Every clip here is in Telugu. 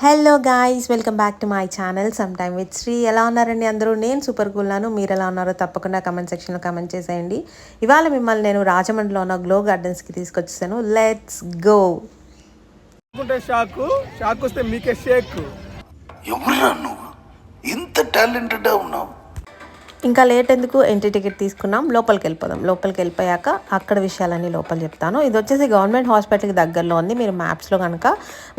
Hello guys, welcome back to my channel some time with Sri. ఎలా ఉన్నారండి అందరూ? నేను సూపర్ కూల్నాను. మీరు ఎలా ఉన్నారో తప్పకుండా కమెంట్ సెక్షన్లో కమెంట్ చేసేయండి. ఇవాళ మిమ్మల్ని నేను రాజమండ్రిలో ఉన్న గ్లో గార్డెన్స్కి తీసుకొచ్చేసాను. Let's go. షాకు వస్తే మీకే షేక్. ఎవరురా నువ్వు? ఇంత టాలెంటెడ్ ఉన్నావు. ఇంకా లేట్ ఎందుకు, ఎంట్రీ టికెట్ తీసుకున్నాం, లోపలికి వెళ్ళిపోదాం. లోపలికి వెళ్ళిపోయాక అక్కడ విషయాలన్నీ లోపల చెప్తాను. ఇది వచ్చేసి గవర్నమెంట్ హాస్పిటల్కి దగ్గరలో ఉంది. మీరు మ్యాప్స్లో కనుక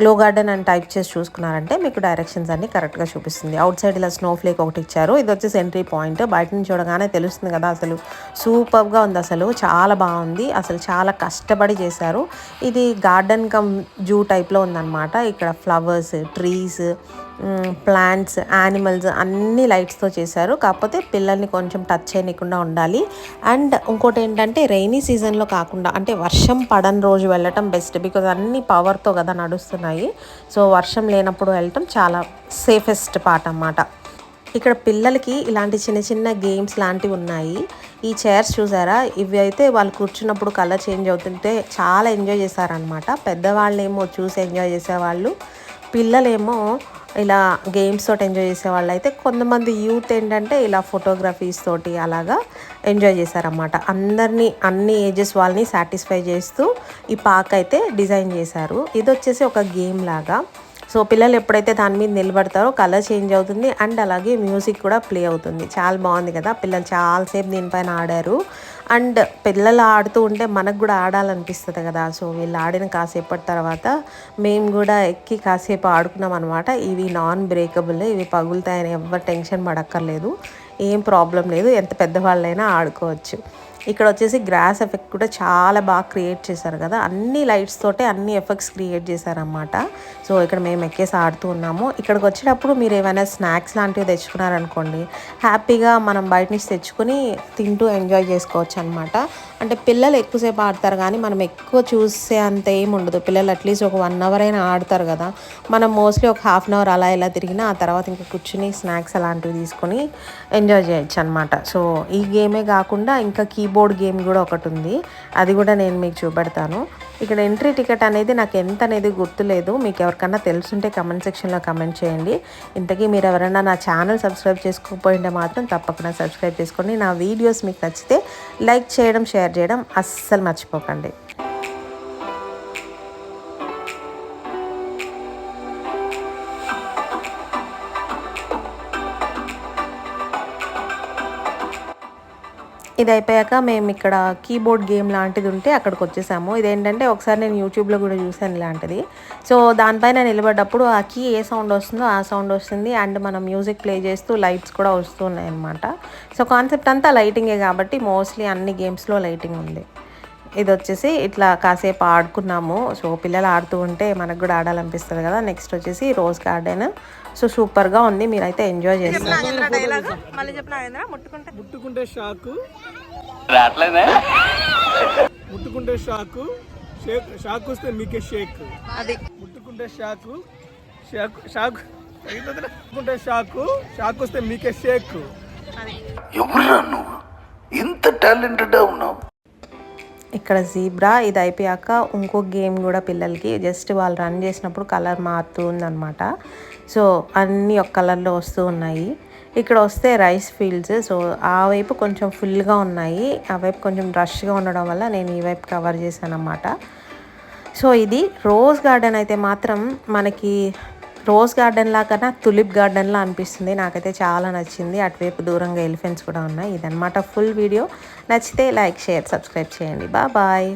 గ్లో గార్డెన్ అని టైప్ చేసి చూసుకున్నారంటే మీకు డైరెక్షన్స్ అన్ని కరెక్ట్గా చూపిస్తుంది. అవుట్ సైడ్ ఇలా స్నో ఫ్లేక్ ఒకటి ఇచ్చారు. ఇది వచ్చేసి ఎంట్రీ పాయింట్. బయట నుంచి చూడగానే తెలుస్తుంది కదా, అసలు సూపర్గా ఉంది. అసలు చాలా బాగుంది. అసలు చాలా కష్టపడి చేశారు. ఇది గార్డెన్ కమ్ జూ టైప్లో ఉందన్నమాట. ఇక్కడ ఫ్లవర్స్, ట్రీస్, ప్లాంట్స్, యానిమల్స్ అన్ని లైట్స్తో చేశారు. కాకపోతే పిల్లల్ని కొంచెం టచ్ చేయకుండా ఉండాలి. అండ్ ఇంకోటి ఏంటంటే రెయినీ సీజన్లో కాకుండా, అంటే వర్షం పడని రోజు వెళ్ళటం బెస్ట్. బికాజ్ అన్ని పవర్తో కదా నడుస్తున్నాయి. సో వర్షం లేనప్పుడు వెళ్ళటం చాలా సేఫెస్ట్ పార్ట్ అన్నమాట. ఇక్కడ పిల్లలకి ఇలాంటి చిన్న చిన్న గేమ్స్ లాంటివి ఉన్నాయి. ఈ చైర్స్ చూసారా, ఇవి అయితే వాళ్ళు కూర్చున్నప్పుడు కలర్ చేంజ్ అవుతుంటే చాలా ఎంజాయ్ చేశారనమాట. పెద్దవాళ్ళేమో చూసి ఎంజాయ్ చేసేవాళ్ళు, పిల్లలేమో ఇలా గేమ్స్ తోటి ఎంజాయ్ చేసేవాళ్ళు. అయితే కొంతమంది యూత్ ఏంటంటే ఇలా ఫోటోగ్రఫీస్ తోటి అలాగా ఎంజాయ్ చేశారన్నమాట. అందరినీ, అన్ని ఏజెస్ వాళ్ళని సాటిస్ఫై చేస్తూ ఈ పార్క్ అయితే డిజైన్ చేశారు. ఇది వచ్చేసి ఒక గేమ్ లాగా. సో పిల్లలు ఎప్పుడైతే దాని మీద నిలబడతారో కలర్ చేంజ్ అవుతుంది అండ్ అలాగే మ్యూజిక్ కూడా ప్లే అవుతుంది. చాలా బాగుంది కదా. పిల్లలు చాలాసేపు దీనిపైన ఆడారు. అండ్ పిల్లలు ఆడుతూ ఉంటే మనకు కూడా ఆడాలనిపిస్తుంది కదా. సో వీళ్ళు ఆడిన కాసేపటి తర్వాత మేము కూడా ఎక్కి కాసేపు ఆడుకున్నాం అనమాట. ఇవి నాన్ బ్రేకబుల్, ఇవి పగులుతాయని ఎవరు టెన్షన్ పడక్కర్లేదు. ఏం ప్రాబ్లం లేదు, ఎంత పెద్దవాళ్ళైనా ఆడుకోవచ్చు. ఇక్కడ వచ్చేసి గ్రాస్ ఎఫెక్ట్ కూడా చాలా బాగా క్రియేట్ చేశారు కదా. అన్ని లైట్స్ తోటే అన్ని ఎఫెక్ట్స్ క్రియేట్ చేశారన్నమాట. సో ఇక్కడ మేము ఎక్కేసి ఆడుతూ ఉన్నాము. ఇక్కడికి వచ్చేటప్పుడు మీరు ఏమైనా స్నాక్స్ లాంటివి తెచ్చుకున్నారనుకోండి, హ్యాపీగా మనం బయట నుంచి తెచ్చుకొని తింటూ ఎంజాయ్ చేసుకోవచ్చు అనమాట. అంటే పిల్లలు ఎక్కువసేపు ఆడతారు కానీ మనం ఎక్కువ చూసే అంత ఏమి ఉండదు. పిల్లలు అట్లీస్ట్ ఒక 1 అవర్ అయినా ఆడతారు కదా. మనం మోస్ట్లీ ఒక 1/2 అవర్ అలా ఇలా తిరిగినా ఆ తర్వాత ఇంకా కూర్చుని స్నాక్స్ అలాంటివి తీసుకొని ఎంజాయ్ చేయొచ్చు అనమాట. సో ఈ గేమే కాకుండా ఇంకా కీబోర్డ్ గేమ్ కూడా ఒకటి ఉంది. అది కూడా నేను మీకు చూపెడతాను. ఇక్కడ ఎంట్రీ టికెట్ అనేది నాకు ఎంత అనేది గుర్తులేదు. మీకు ఎవరికన్నా తెలుసుంటే కమెంట్ సెక్షన్లో కమెంట్ చేయండి. ఇంతకీ మీరు ఎవరైనా నా ఛానల్ సబ్స్క్రైబ్ చేసుకోకపోయింటే మాత్రం తప్పకుండా సబ్స్క్రైబ్ చేసుకోండి. నా వీడియోస్ మీకు నచ్చితే లైక్ చేయడం, షేర్ చేయడం అస్సలు మర్చిపోకండి. ఇది అయిపోయాక మేము ఇక్కడ కీబోర్డ్ గేమ్ లాంటిది ఉంటే అక్కడికి వచ్చేసాము. ఇదేంటంటే ఒకసారి నేను యూట్యూబ్లో కూడా చూసాను ఇలాంటిది. సో దానిపైన నిలబడ్డప్పుడు ఆ కీ ఏ సౌండ్ వస్తుందో ఆ సౌండ్ వస్తుంది. అండ్ మనం మ్యూజిక్ ప్లే చేస్తూ లైట్స్ కూడా వస్తూ ఉన్నాయి అన్నమాట. సో కాన్సెప్ట్ అంతా లైటింగే కాబట్టి మోస్ట్లీ అన్ని గేమ్స్లో లైటింగ్ ఉంది. ఇది వచ్చేసి ఇట్లా కాసేపు ఆడుకున్నాము. సో పిల్లలు ఆడుతూ ఉంటే మనకు కూడా ఆడాలనిపిస్తుంది కదా. నెక్స్ట్ వచ్చేసి రోజ్ గార్డెన్. సో సూపర్గా ఉంది, మీరైతే ఎంజాయ్ చేస్తారు. ముట్టుకుంటే షాకు, ముట్టుకుంటే షాకు, షాక్ వస్తే మీకే షేక్. అది ముట్టుకుంటే షాకు, ముట్టుకుంటే షాక్ వస్తే మీకే షేక్. ఎవరురా నువ్వు? ఇంత టాలెంటెడ్ ఉన్నావు. ఇక్కడ జీబ్రా. ఇది అయిపోయాక ఇంకో గేమ్ కూడా పిల్లలకి, జస్ట్ వాళ్ళు రన్ చేసినప్పుడు కలర్ మారుతూ ఉందన్నమాట. సో అన్నీ ఒక కలర్లో వస్తూ ఉన్నాయి. ఇక్కడ వస్తే రైస్ ఫీల్డ్స్. సో ఆ వైపు కొంచెం ఫుల్గా ఉన్నాయి, ఆ వైపు కొంచెం రష్గా ఉండడం వల్ల నేను ఈ వైపు కవర్ చేశాను అన్నమాట. సో ఇది రోజ్ గార్డెన్ అయితే మాత్రం మనకి రోజ్ గార్డెన్ లా కన్నా తులిప్ గార్డెన్లా అనిపిస్తుంది. నాకైతే చాలా నచ్చింది. అటువైపు దూరంగా ఎలిఫెంట్స్ కూడా ఉన్నాయి. ఇదన్నమాట ఫుల్ వీడియో. నచ్చితే లైక్, షేర్, సబ్స్క్రైబ్ చేయండి. బాయ్.